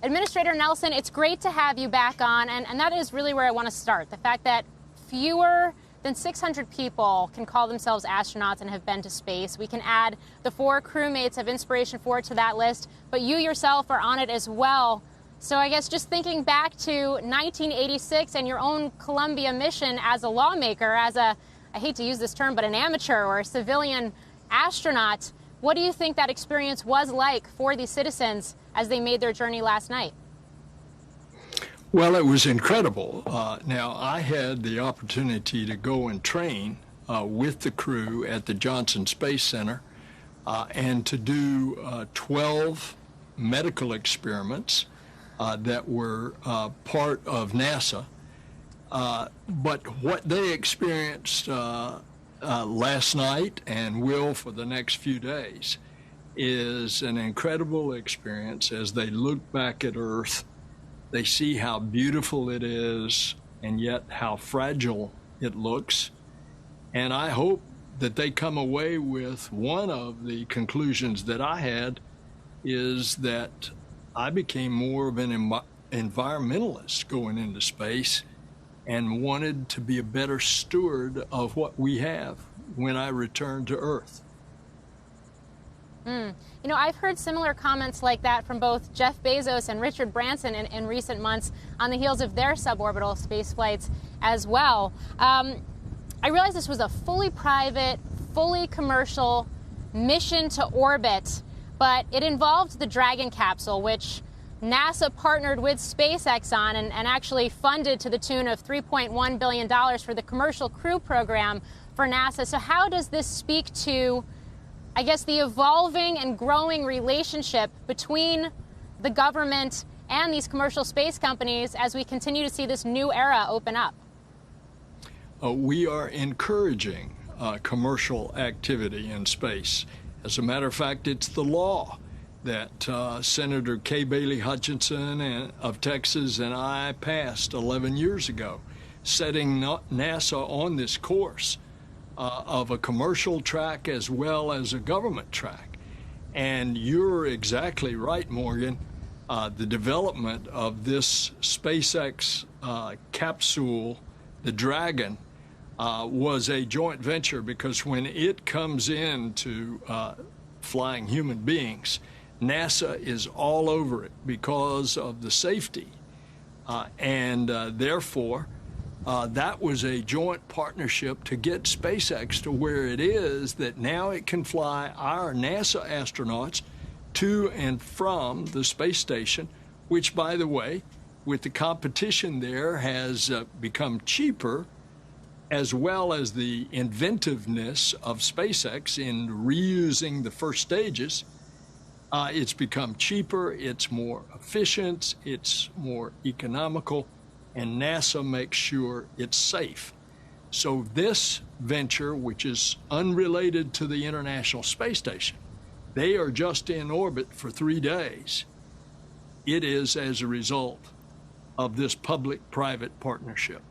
Administrator Nelson, it's great to have you back on, and that is really where I want to start. The fact that fewer than 600 people can call themselves astronauts and have been to space. We can add the 4 crewmates of Inspiration 4 to that list, but you yourself are on it as well. So I guess just thinking back to 1986 and your own Columbia mission as a lawmaker, as a, I hate to use this term, but an amateur or a civilian astronaut, what do you think that experience was like for these citizens as they made their journey last night? Well, it was incredible. Now, I had the opportunity to go and train with the crew at the Johnson Space Center and to do 12 medical experiments that were part of NASA. But what they experienced last night and will for the next few days is an incredible experience as they look back at Earth. They see how beautiful it is and yet how fragile it looks. And I hope that they come away with one of the conclusions that I had is that I became more of an environmentalist going into space and wanted to be a better steward of what we have when I return to Earth. You know, I've heard similar comments like that from both Jeff Bezos and Richard Branson in recent months on the heels of their suborbital space flights as well. I realize this was a fully private, fully commercial mission to orbit, but it involved the Dragon capsule, which NASA partnered with SpaceX on and actually funded to the tune of $3.1 billion for the commercial crew program for NASA. So how does this speak to, I guess, the evolving and growing relationship between the government and these commercial space companies as we continue to see this new era open up? We are encouraging commercial activity in space. As a matter of fact, it's the law that Senator Kay Bailey Hutchinson of Texas and I passed 11 years ago, setting NASA on this course of a commercial track as well as a government track. And you're exactly right, Morgan. The development of this SpaceX capsule, the Dragon, was a joint venture because when it comes into flying human beings, NASA is all over it because of the safety. Therefore, that was a joint partnership to get SpaceX to where it is that now it can fly our NASA astronauts to and from the space station, which, by the way, with the competition there has become cheaper, as well as the inventiveness of SpaceX in reusing the first stages. It's become cheaper, it's more efficient, it's more economical, and NASA makes sure it's safe. So this venture, which is unrelated to the International Space Station, they are just in orbit for 3 days. It is as a result of this public-private partnership.